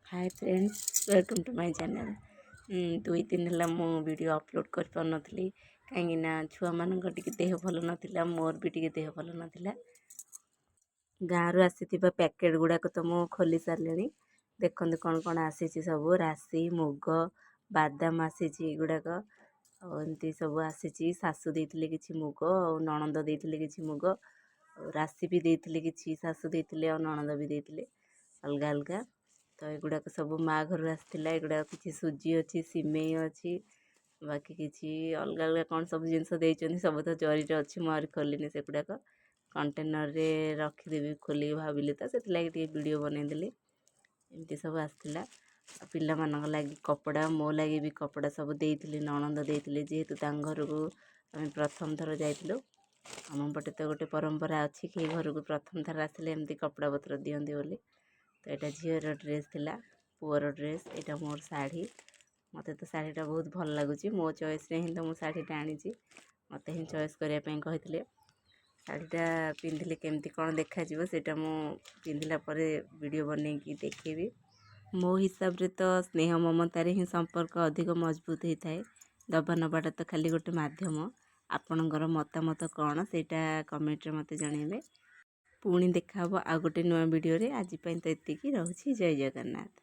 Hi friends, welcome to my channel. 2 दिन है मो वीडियो अपलोड कर पार नथली कहीं छुआ मान देह भल नाला, मोर भी टे देह भल नाला। गाँव रु आसी पैकेट गुड़ाक तो मु खोली सारे। देखते कौन कौन आसी सब राशि मुग बादाम आसी गुड़ाक एमती सब आसी। सासू देते कि मुग और नणंद देते कि मुग, राशि भी देते कि सासू देते और नणंद भी देते अलग अलग। तो युड़ाक सब माँ घर आसाला। युड़ाक किसी सुजी अच्छी सिमेई अच्छी बाकी किसी अलग अलग कौन सब जिनस सब तो जरी अच्छी मुझे खोलिनी से गुड़ाक कंटेनर रे रखीदेवी खोल भाविली तो से वीडियो बनईदेली। एमती सब आसाला। पिला मान लगी कपड़ा मो लगी भी कपड़ा सब देती नणंद देते जेहेतु घर को आम प्रथम थर जाइलु। आम पटे तो गोटे परंपरा अच्छी कि घर को प्रथम थर आसिले एमती कपड़ा पत्र दिखती बोली। तो यहाँ झीर ड्रेस थिला, पुअर ड्रेस, यहाँ मोर शाढ़ी। मत तो शाढ़ीटा बहुत भल लगुच, मो चॉइस हिं तो मुझे शाढ़ीटा आनी मत हिं चॉइस करने कहते। शाढ़ीटा पिंधिले केमती कौन देखा सेटा मु पिंधिला परे वीडियो बनईकी देखेबी। मो हिसाब रे तो स्नेह ममतार ही संपर्क अधिक मजबूत होता है। दबा नबाटा तो खाली गोटे मध्यम। आपणकर मतामत कौन सेटा कमेंट मत जनइबे। पुणी देखा आ गोटे नुआ वीडियो रे। आज तो एतिकी रहुछि। जय जगन्नाथ।